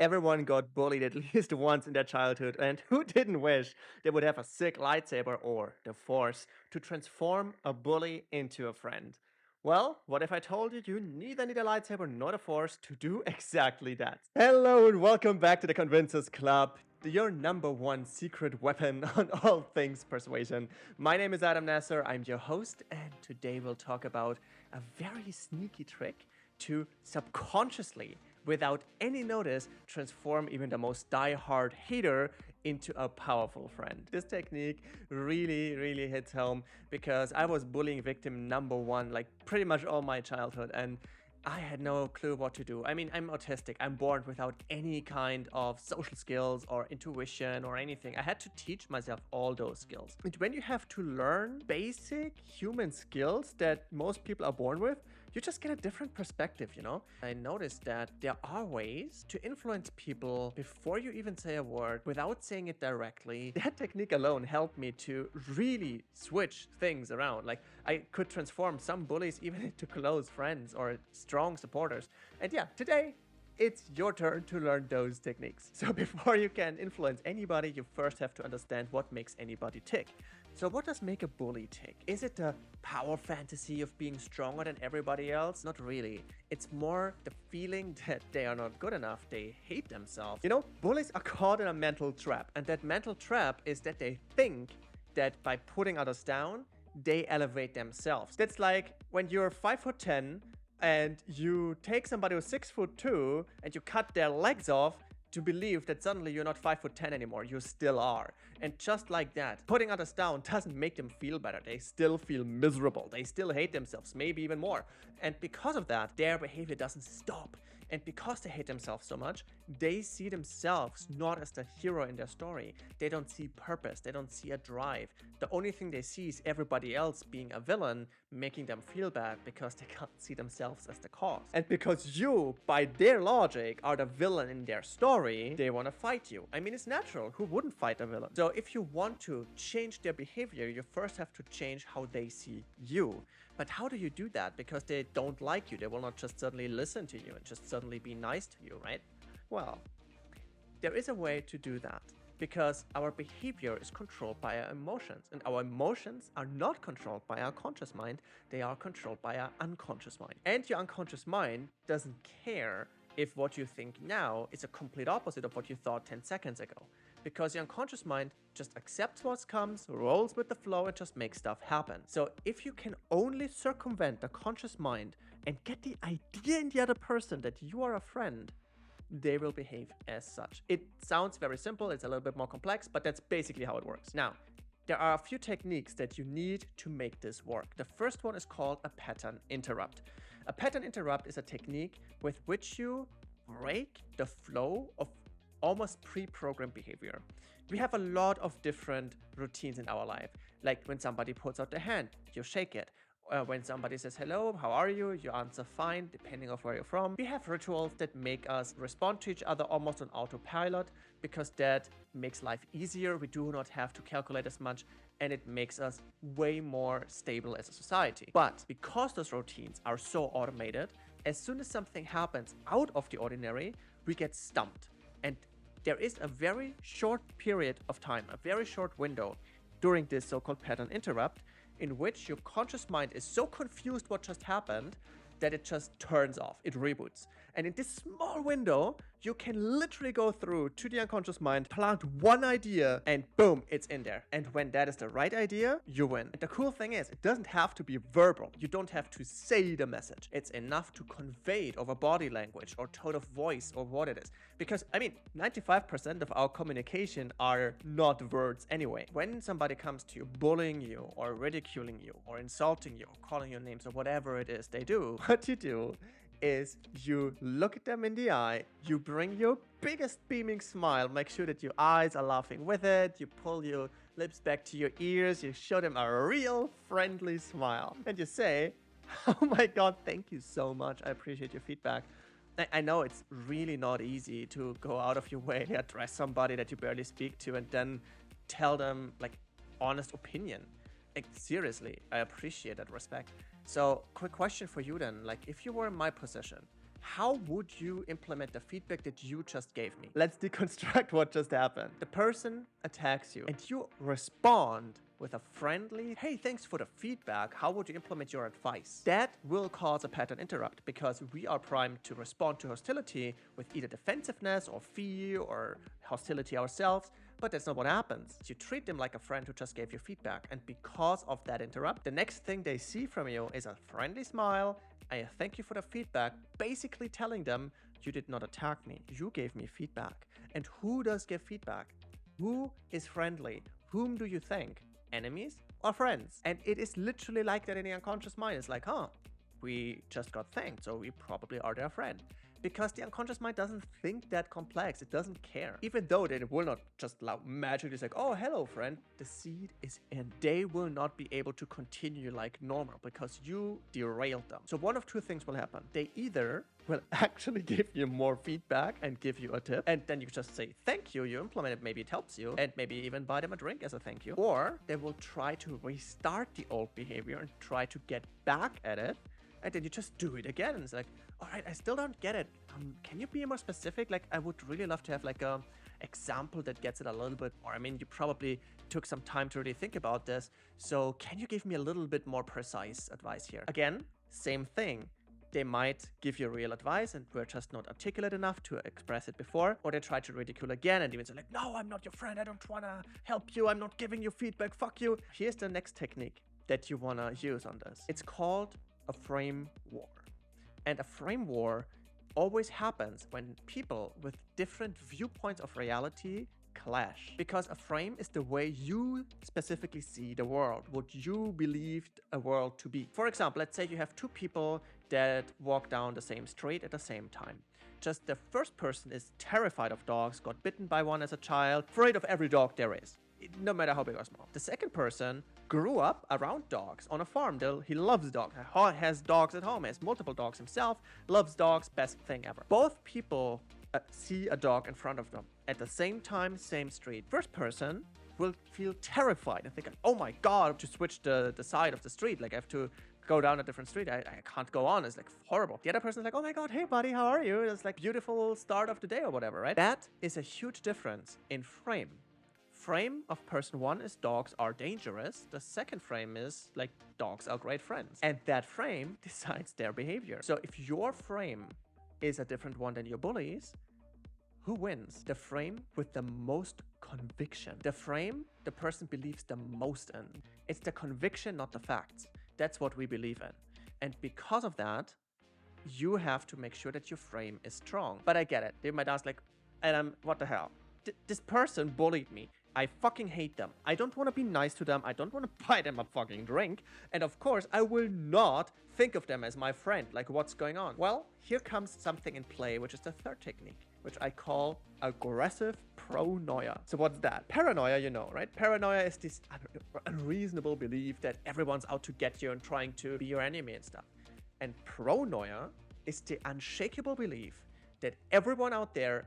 Everyone got bullied at least once in their childhood, and who didn't wish they would have a sick lightsaber or the Force to transform a bully into a friend? Well, what if I told you you neither need a lightsaber nor the Force to do exactly that? Hello and welcome back to the Convincers Club, your number one secret weapon on all things persuasion. My name is Adam Nasser, I'm your host, and today we'll talk about a very sneaky trick to subconsciously, without any notice, transform even the most die-hard hater into a powerful friend. This technique really hits home because I was bullying victim number one like pretty much all my childhood, and I had no clue what to do. I mean, I'm autistic. I'm born without any kind of social skills or intuition or anything. I had to teach myself all those skills. And when you have to learn basic human skills that most people are born with, you just get a different perspective, you know? I noticed that there are ways to influence people before you even say a word without saying it directly. That technique alone helped me to really switch things around. Like, I could transform some bullies even into close friends or strong supporters. And yeah, today it's your turn to learn those techniques. So before you can influence anybody, you first have to understand what makes anybody tick. So what does make a bully tick? Is it the power fantasy of being stronger than everybody else? Not really. It's more the feeling that they are not good enough. They hate themselves. You know, bullies are caught in a mental trap. And that mental trap is that they think that by putting others down, they elevate themselves. That's like when you're 5'10" and you take somebody who's 6'2" and you cut their legs off to believe that suddenly you're not 5'10" anymore. You still are. And just like that, putting others down doesn't make them feel better. They still feel miserable. They still hate themselves, maybe even more. And because of that, their behavior doesn't stop. And because they hate themselves so much, they see themselves not as the hero in their story. They don't see purpose. They don't see a drive. The only thing they see is everybody else being a villain, making them feel bad because they can't see themselves as the cause. And because you, by their logic, are the villain in their story, they want to fight you. I mean, it's natural. Who wouldn't fight a villain? So if you want to change their behavior, you first have to change how they see you. But how do you do that? Because they don't like you. They will not just suddenly listen to you and just suddenly be nice to you, right? Well, there is a way to do that, because our behavior is controlled by our emotions, and our emotions are not controlled by our conscious mind. They are controlled by our unconscious mind. And your unconscious mind doesn't care if what you think now is a complete opposite of what you thought 10 seconds ago. Because your unconscious mind just accepts what comes, rolls with the flow, and just makes stuff happen. So if you can only circumvent the conscious mind and get the idea in the other person that you are a friend, they will behave as such. It sounds very simple, it's a little bit more complex, but that's basically how it works. Now, there are a few techniques that you need to make this work. The first one is called a pattern interrupt. A pattern interrupt is a technique with which you break the flow of almost pre-programmed behavior. We have a lot of different routines in our life. Like when somebody puts out their hand, you shake it. When somebody says hello, how are you? You answer fine, depending on where you're from. We have rituals that make us respond to each other almost on autopilot, because that makes life easier. We do not have to calculate as much, and it makes us way more stable as a society. But because those routines are so automated, as soon as something happens out of the ordinary, we get stumped. And there is a very short period of time, a very short window during this so-called pattern interrupt, in which your conscious mind is so confused what just happened that it just turns off, it reboots. And in this small window, you can literally go through to the unconscious mind, plant one idea, and boom, it's in there. And when that is the right idea, you win. And the cool thing is, it doesn't have to be verbal. You don't have to say the message. It's enough to convey it over body language or tone of voice or what it is. Because, I mean, 95% of our communication are not words anyway. When somebody comes to you bullying you or ridiculing you or insulting you or calling your names or whatever it is they do, what you do is you look at them in the eye, you bring your biggest beaming smile, make sure that your eyes are laughing with it, you pull your lips back to your ears, you show them a real friendly smile, and you say, oh my god, thank you so much, I appreciate your feedback. I know it's really not easy to go out of your way, address somebody that you barely speak to, and then tell them, like, honest opinion. Like, seriously, I appreciate that respect. So, quick question for you then, like, if you were in my position How would you implement the feedback that you just gave me? Let's deconstruct what just happened. The person attacks you and you respond with a friendly, hey, thanks for the feedback. How would you implement your advice? That will cause a pattern interrupt because we are primed to respond to hostility with either defensiveness or fear or hostility ourselves. But that's not what happens. You treat them like a friend who just gave you feedback. And because of that interrupt, the next thing they see from you is a friendly smile. I thank you for the feedback, basically telling them you did not attack me. You gave me feedback. And who does give feedback? Who is friendly? Whom do you thank? Enemies or friends? And it is literally like that in the unconscious mind. It's like, we just got thanked, so we probably are their friend. Because the unconscious mind doesn't think that complex. It doesn't care. Even though they will not just magically say, oh, hello, friend. The seed is in. They will not be able to continue like normal because you derailed them. So one of two things will happen. They either will actually give you more feedback and give you a tip, and then you just say, thank you, you implement it, maybe it helps you, and maybe even buy them a drink as a thank you. Or they will try to restart the old behavior and try to get back at it. And then you just do it again. And it's like, all right, I still don't get it. Can you be more specific? Like, I would really love to have like a example that gets it a little bit more. I mean, you probably took some time to really think about this. So can you give me a little bit more precise advice here? Again, same thing. They might give you real advice and we're just not articulate enough to express it before. Or they try to ridicule again and even say like, no, I'm not your friend. I don't want to help you. I'm not giving you feedback. Fuck you. Here's the next technique that you want to use on this. It's called a frame war. And a frame war always happens when people with different viewpoints of reality clash. Because a frame is the way you specifically see the world, what you believed a world to be. For example, let's say you have two people that walk down the same street at the same time. Just the first person is terrified of dogs, got bitten by one as a child, afraid of every dog there is, no matter how big or small. The second person grew up around dogs on a farm. He loves dogs, has dogs at home, has multiple dogs himself, loves dogs, best thing ever. Both people see a dog in front of them at the same time, same street. First person will feel terrified and think, oh my God, I have to switch the side of the street. Like I have to go down a different street. I can't go on. It's like horrible. The other person is like, oh my God, hey buddy, how are you? It's like beautiful start of the day or whatever, right? That is a huge difference in frame. Frame of person one is dogs are dangerous. The second frame is like dogs are great friends. And that frame decides their behavior. So if your frame is a different one than your bullies, who wins? The frame with the most conviction. The frame the person believes the most in. It's the conviction, not the facts. That's what we believe in. And because of that, you have to make sure that your frame is strong. But I get it. They might ask like, Adam, what the hell? This person bullied me. I fucking hate them. I don't want to be nice to them. I don't want to buy them a fucking drink. And of course, I will not think of them as my friend. Like, what's going on? Well, here comes something in play, which is the third technique, which I call aggressive paranoia. So what's that? Paranoia, you know, right? Paranoia is this unreasonable belief that everyone's out to get you and trying to be your enemy and stuff. And paranoia is the unshakable belief that everyone out there,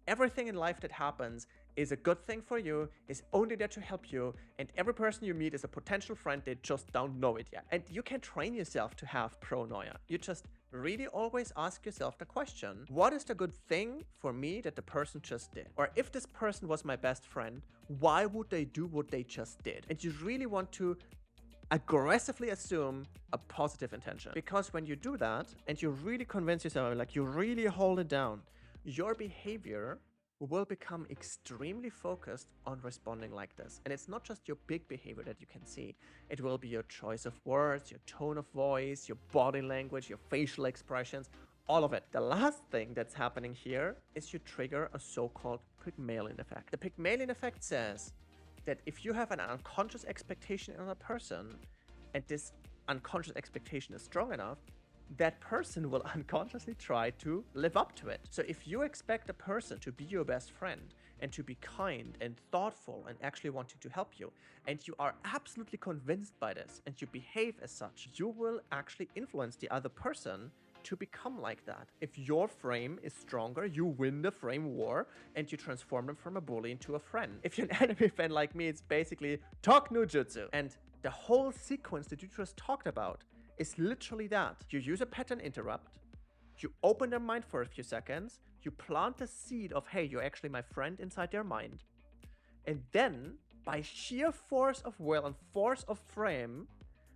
everything in life that happens is a good thing for you, is only there to help you, and every person you meet is a potential friend, they just don't know it yet. And you can train yourself to have paranoia. You just really always ask yourself the question, what is the good thing for me that the person just did? Or if this person was my best friend, why would they do what they just did? And you really want to aggressively assume a positive intention. Because when you do that, and you really convince yourself, like you really hold it down, your behavior will become extremely focused on responding like this. And it's not just your big behavior that you can see. It will be your choice of words, your tone of voice, your body language, your facial expressions, all of it. The last thing that's happening here is you trigger a so-called Pygmalion effect. The Pygmalion effect says that if you have an unconscious expectation in a person, and this unconscious expectation is strong enough, that person will unconsciously try to live up to it. So if you expect a person to be your best friend and to be kind and thoughtful and actually wanting to help you, and you are absolutely convinced by this and you behave as such, you will actually influence the other person to become like that. If your frame is stronger, you win the frame war and you transform them from a bully into a friend. If you're an anime fan like me, it's basically talk no jutsu. And the whole sequence that you just talked about is literally that. You use a pattern interrupt, You open their mind for a few seconds, you plant the seed of, hey, you're actually my friend inside their mind. And then, by sheer force of will and force of frame,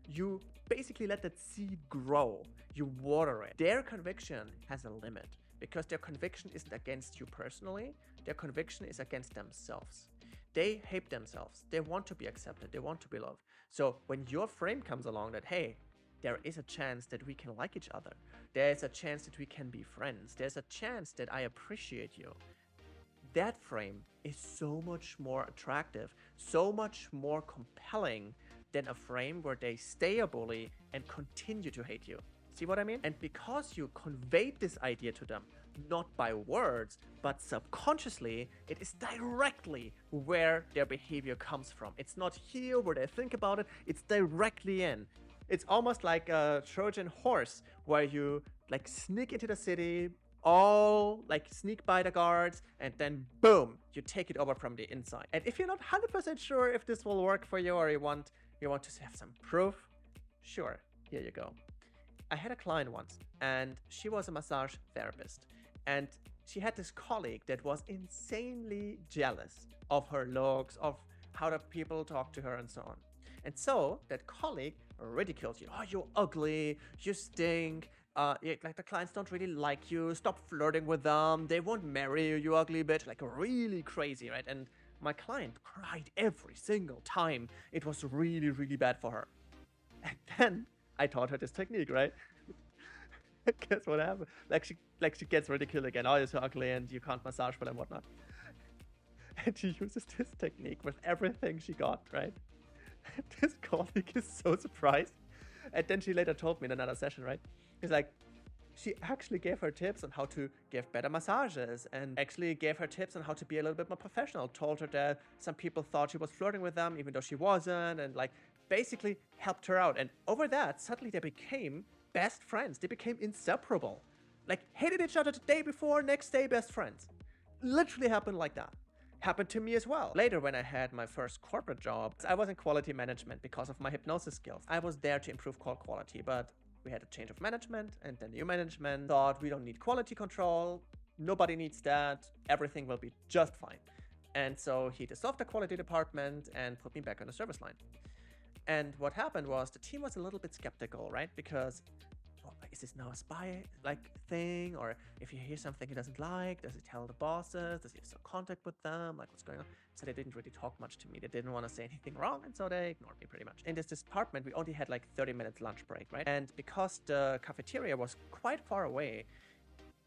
you basically let that seed grow. You water it. Their conviction has a limit because their conviction isn't against you personally. Their conviction is against themselves. They hate themselves. They want to be accepted. They want to be loved. So when your frame comes along that, hey, there is a chance that we can like each other. There's a chance that we can be friends. There's a chance that I appreciate you. That frame is so much more attractive, so much more compelling than a frame where they stay a bully and continue to hate you. See what I mean? And because you conveyed this idea to them, not by words, but subconsciously, it is directly where their behavior comes from. It's not here where they think about it, it's directly in. It's almost like a Trojan horse where you like sneak into the city, all like sneak by the guards, and then boom, you take it over from the inside. And if you're not 100% sure if this will work for you or you want to have some proof, sure, here you go. I had a client once, and she was a massage therapist, and she had this colleague that was insanely jealous of her looks, of how the people talk to her and so on. And so that colleague ridiculed you. Oh, you're ugly, you stink, like the clients don't really like you, stop flirting with them, they won't marry you, you ugly bitch, like really crazy, right? And my client cried every single time. It was really, really bad for her. And then I taught her this technique, right? Guess what happened? Like she gets ridiculed again. Oh, you're so ugly and you can't massage for them, whatnot. And she uses this technique with everything she got, right? And this colleague is so surprised. And then she later told me in another session, right? He's like, she actually gave her tips on how to give better massages and actually gave her tips on how to be a little bit more professional. Told her that some people thought she was flirting with them even though she wasn't, and like basically helped her out. And over that, suddenly they became best friends. They became inseparable. Like hated each other the day before, next day best friends. Literally happened like that. Happened to me as well. Later, when I had my first corporate job, I was in quality management because of my hypnosis skills. I was there to improve call quality, but we had a change of management, and the new management thought we don't need quality control, nobody needs that, everything will be just fine. And so he dissolved the quality department and put me back on the service line. And what happened was the team was a little bit skeptical, right? Because is this now a spy like thing? Or if you hear something he doesn't like, does he tell the bosses? Does he have some contact with them? Like what's going on? So they didn't really talk much to me. They didn't want to say anything wrong, and so they ignored me pretty much. In this department, we only had like 30 minutes lunch break, right? And because the cafeteria was quite far away,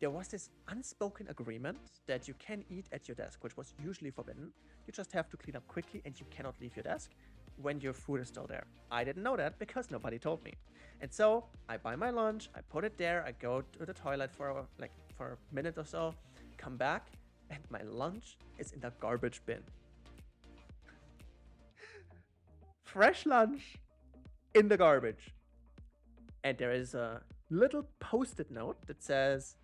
there was this unspoken agreement that you can eat at your desk, which was usually forbidden. You just have to clean up quickly and you cannot leave your desk when your food is still there. I didn't know that because nobody told me. And so I buy my lunch, I put it there, I go to the toilet for a minute or so, come back, and my lunch is in the garbage bin. Fresh lunch in the garbage. And there is a little post-it note that says,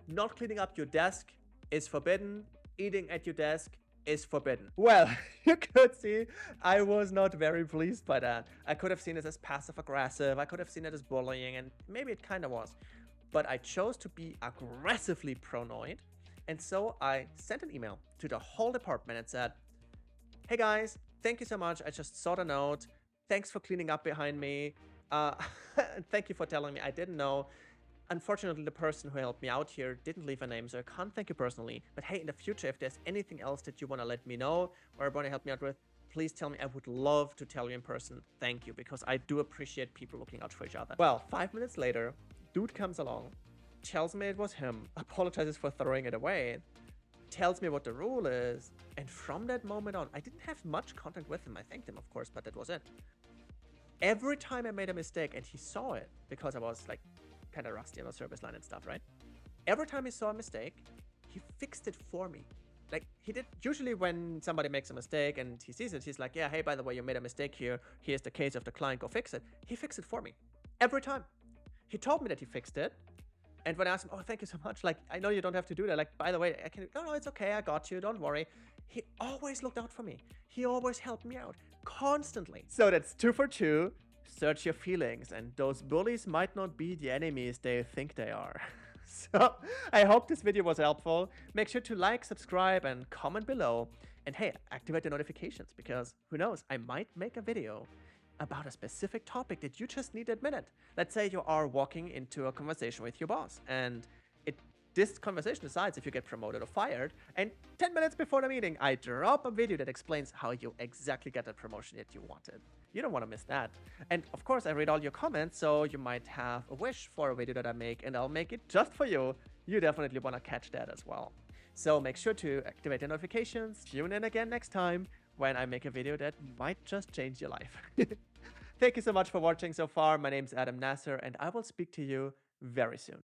not cleaning up your desk is forbidden, eating at your desk is forbidden. Well, you could see I was not very pleased by that. I could have seen it as passive aggressive, I could have seen it as bullying, and maybe it kind of was. But I chose to be aggressively paranoid, and so I sent an email to the whole department and said, hey guys, thank you so much, I just saw the note, thanks for cleaning up behind me, thank you for telling me, I didn't know. Unfortunately, the person who helped me out here didn't leave a name, so I can't thank you personally. But hey, in the future, if there's anything else that you want to let me know or want to help me out with, please tell me. I would love to tell you in person thank you, because I do appreciate people looking out for each other. Well, 5 minutes later, dude comes along, tells me it was him, apologizes for throwing it away, tells me what the rule is, and from that moment on, I didn't have much contact with him. I thanked him, of course, but that was it. Every time I made a mistake, and he saw it, because I was like kind of rusty on the service line and stuff, right? Every time he saw a mistake, he fixed it for me. Like he did usually when somebody makes a mistake and he sees it, he's like, yeah, hey, by the way, you made a mistake here. Here's the case of the client, go fix it. He fixed it for me. Every time. He told me that he fixed it. And when I asked him, oh, thank you so much. Like, I know you don't have to do that. Like, by the way, I can, no, it's okay. I got you. Don't worry. He always looked out for me. He always helped me out constantly. So that's 2 for 2. Search your feelings, and those bullies might not be the enemies they think they are. So I hope this video was helpful. Make sure to like, subscribe, and comment below. And hey, activate the notifications because who knows, I might make a video about a specific topic that you just need a minute. Let's say you are walking into a conversation with your boss and this conversation decides if you get promoted or fired, and 10 minutes before the meeting, I drop a video that explains how you exactly get the promotion that you wanted. You don't want to miss that. And of course, I read all your comments, so you might have a wish for a video that I make, and I'll make it just for you. You definitely want to catch that as well. So make sure to activate the notifications, tune in again next time when I make a video that might just change your life. Thank you so much for watching so far. My name is Adam Nasser, and I will speak to you very soon.